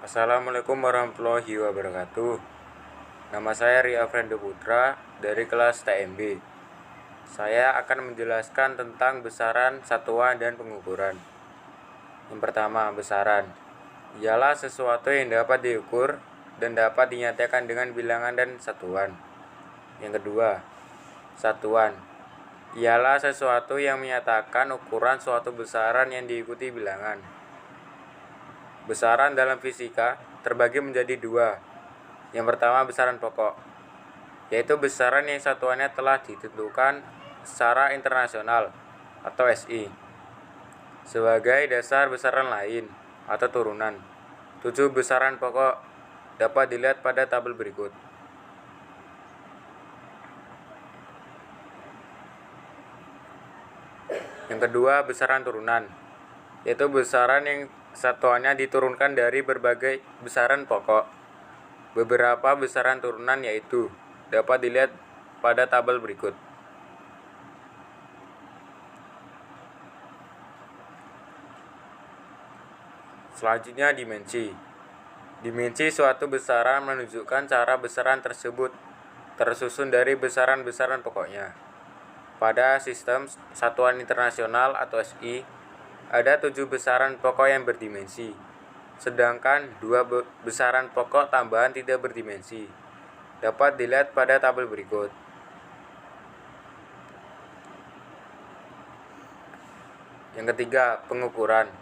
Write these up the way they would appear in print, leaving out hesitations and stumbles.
Assalamualaikum warahmatullahi wabarakatuh. Nama saya Ria Frendo Putra dari kelas TMB. Saya akan menjelaskan tentang besaran satuan dan pengukuran. Yang pertama, besaran ialah sesuatu yang dapat diukur dan dapat dinyatakan dengan bilangan dan satuan. Yang kedua, satuan ialah sesuatu yang menyatakan ukuran suatu besaran yang diikuti bilangan. Besaran dalam fisika terbagi menjadi dua. Yang pertama, besaran pokok, yaitu besaran yang satuannya telah ditentukan secara internasional atau SI sebagai dasar besaran lain atau turunan. 7 besaran pokok dapat dilihat pada tabel berikut. Yang kedua, besaran turunan, yaitu besaran yang satuannya diturunkan dari berbagai besaran pokok. Beberapa besaran turunan yaitu dapat dilihat pada tabel berikut. Selanjutnya, dimensi. Dimensi suatu besaran menunjukkan cara besaran tersebut tersusun dari besaran-besaran pokoknya. Pada sistem satuan internasional atau SI, ada 7 besaran pokok yang berdimensi, sedangkan 2 besaran pokok tambahan tidak berdimensi. Dapat dilihat pada tabel berikut. Yang ketiga, pengukuran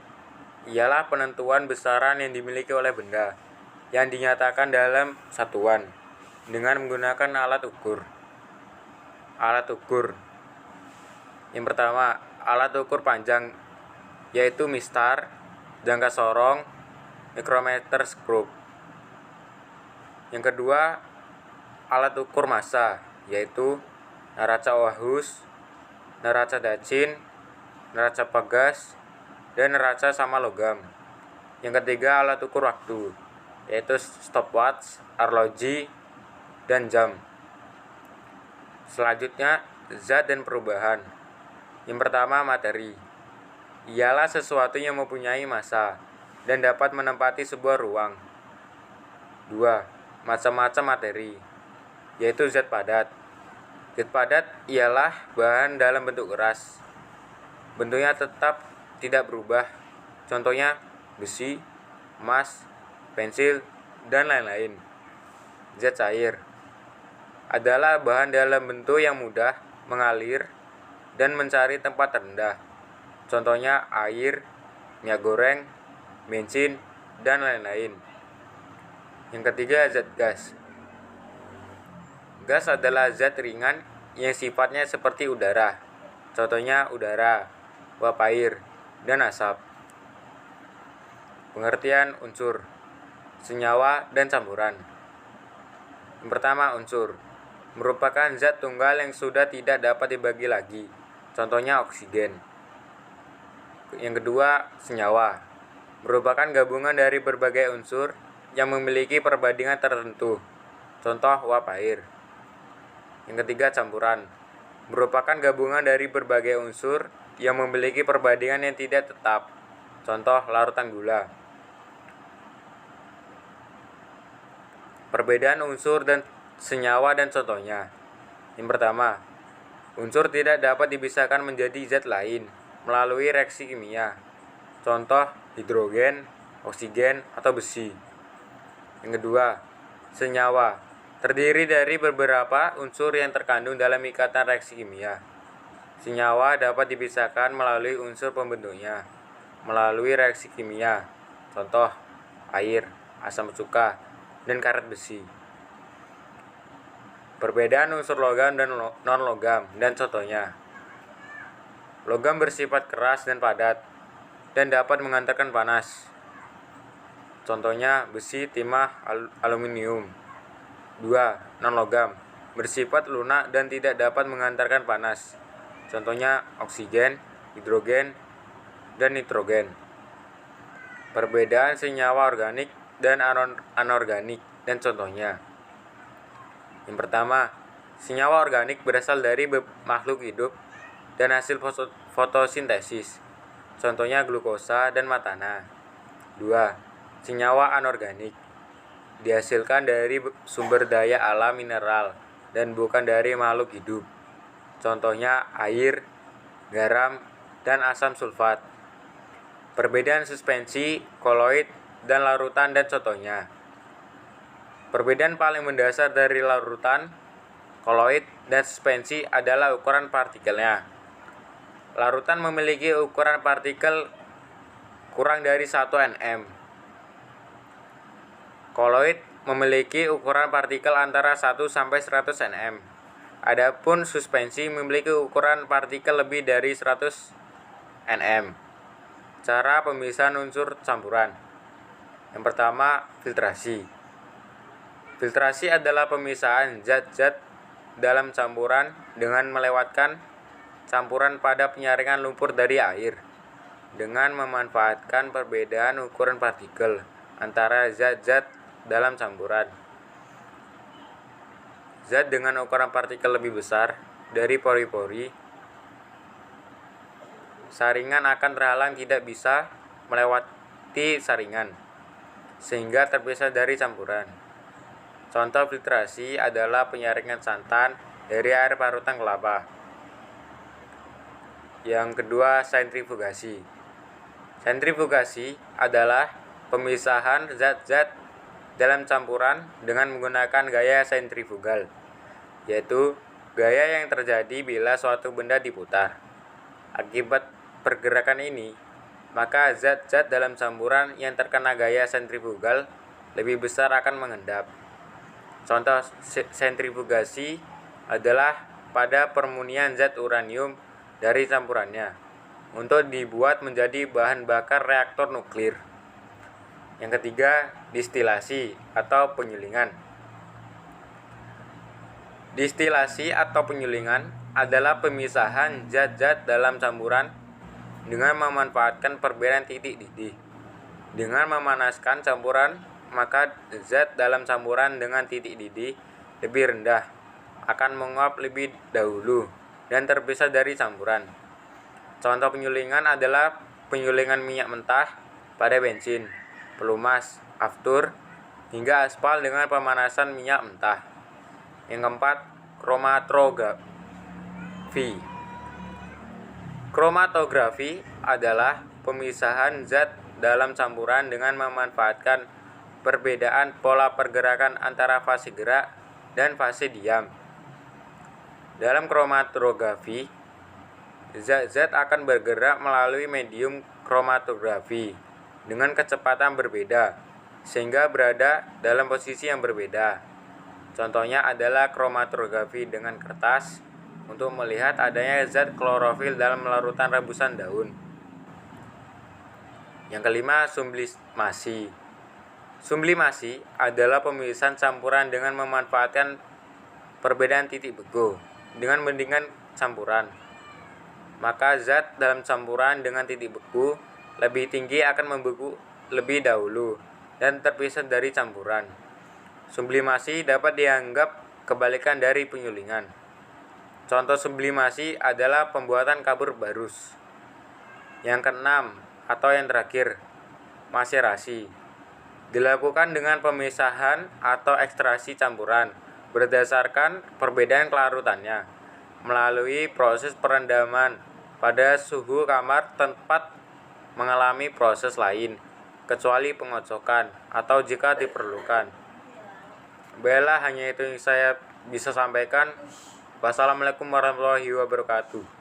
ialah penentuan besaran yang dimiliki oleh benda yang dinyatakan dalam satuan dengan menggunakan alat ukur. Alat ukur. Yang pertama, alat ukur panjang, yaitu mistar, jangka sorong, mikrometer skrup. Yang kedua, alat ukur massa, yaitu neraca Oahuus, neraca Dacin, neraca Pegas, dan neraca sama logam. Yang ketiga, alat ukur waktu, yaitu stopwatch, arloji, dan jam. Selanjutnya, zat dan perubahan. Yang pertama, materi ialah sesuatu yang mempunyai massa dan dapat menempati sebuah ruang. 2. Macam-macam materi, yaitu zat padat. Zat padat ialah bahan dalam bentuk keras. Bentuknya tetap tidak berubah. Contohnya besi, emas, pensil, dan lain-lain. Zat cair adalah bahan dalam bentuk yang mudah mengalir dan mencari tempat rendah. Contohnya air, minyak goreng, bensin, dan lain-lain. Yang ketiga, zat gas. Gas adalah zat ringan yang sifatnya seperti udara. Contohnya udara, uap air, dan asap. Pengertian unsur, senyawa, dan campuran. Yang pertama, unsur merupakan zat tunggal yang sudah tidak dapat dibagi lagi. Contohnya oksigen. Yang kedua, senyawa merupakan gabungan dari berbagai unsur yang memiliki perbandingan tertentu. Contoh uap air. Yang ketiga, campuran merupakan gabungan dari berbagai unsur yang memiliki perbandingan yang tidak tetap. Contoh larutan gula. Perbedaan unsur dan senyawa dan contohnya. Yang pertama, unsur tidak dapat dipisahkan menjadi zat lain melalui reaksi kimia. Contoh hidrogen, oksigen, atau besi. Yang kedua, senyawa terdiri dari beberapa unsur yang terkandung dalam ikatan reaksi kimia. Senyawa dapat dipisahkan melalui unsur pembentuknya melalui reaksi kimia. Contoh air, asam cuka, dan karet besi. Perbedaan unsur logam dan non-logam dan contohnya. Logam bersifat keras dan padat dan dapat mengantarkan panas. Contohnya besi, timah, aluminium. 2. Non-logam bersifat lunak dan tidak dapat mengantarkan panas. Contohnya oksigen, hidrogen, dan nitrogen. Perbedaan senyawa organik dan anorganik dan contohnya. Yang pertama, senyawa organik berasal dari makhluk hidup dan hasil fotosintesis. Contohnya glukosa dan metana. 2. senyawa anorganik dihasilkan dari sumber daya alam mineral dan bukan dari makhluk hidup. Contohnya air, garam, dan asam sulfat. Perbedaan suspensi, koloid, dan larutan dan contohnya. Perbedaan paling mendasar dari larutan, koloid, dan suspensi adalah ukuran partikelnya. Larutan memiliki ukuran partikel kurang dari 1 nm. Koloid memiliki ukuran partikel antara 1 sampai 100 nm. Adapun suspensi memiliki ukuran partikel lebih dari 100 nm. Cara pemisahan unsur campuran. Yang pertama, filtrasi. Filtrasi adalah pemisahan zat-zat dalam campuran dengan melewatkan campuran pada penyaringan lumpur dari air dengan memanfaatkan perbedaan ukuran partikel antara zat-zat dalam campuran. Zat dengan ukuran partikel lebih besar dari pori-pori saringan akan terhalang, tidak bisa melewati saringan sehingga terpisah dari campuran. Contoh filtrasi adalah penyaringan santan dari air parutan kelapa. Yang kedua, sentrifugasi. Sentrifugasi adalah pemisahan zat-zat dalam campuran dengan menggunakan gaya sentrifugal, yaitu gaya yang terjadi bila suatu benda diputar. Akibat pergerakan ini, maka zat-zat dalam campuran yang terkena gaya sentrifugal lebih besar akan mengendap. Contoh sentrifugasi adalah pada permunian zat uranium dari campurannya untuk dibuat menjadi bahan bakar reaktor nuklir. Yang ketiga, distilasi atau penyulingan. Distilasi atau penyulingan adalah pemisahan zat-zat dalam campuran dengan memanfaatkan perbedaan titik didih. Dengan memanaskan campuran, maka zat dalam campuran dengan titik didih lebih rendah akan menguap lebih dahulu dan terpisah dari campuran. Contoh penyulingan adalah penyulingan minyak mentah pada bensin, pelumas, aftur, hingga aspal dengan pemanasan minyak mentah. Yang keempat, kromatografi. Kromatografi adalah pemisahan zat dalam campuran dengan memanfaatkan perbedaan pola pergerakan antara fase gerak dan fase diam. Dalam kromatografi, zat-zat akan bergerak melalui medium kromatografi dengan kecepatan berbeda, sehingga berada dalam posisi yang berbeda. Contohnya adalah kromatografi dengan kertas untuk melihat adanya zat klorofil dalam larutan rebusan daun. Yang kelima, sublimasi. Sublimasi adalah pemisahan campuran dengan memanfaatkan perbedaan titik beku dengan mendingan campuran. Maka zat dalam campuran dengan titik beku lebih tinggi akan membeku lebih dahulu dan terpisah dari campuran. Sublimasi dapat dianggap kebalikan dari penyulingan. Contoh sublimasi adalah pembuatan kapur barus. Yang keenam atau yang terakhir, maserasi. Dilakukan dengan pemisahan atau ekstraksi campuran berdasarkan perbedaan kelarutannya melalui proses perendaman pada suhu kamar tempat mengalami proses lain kecuali pengocokan atau jika diperlukan. Baiklah, hanya itu yang saya bisa sampaikan. Wassalamualaikum warahmatullahi wabarakatuh.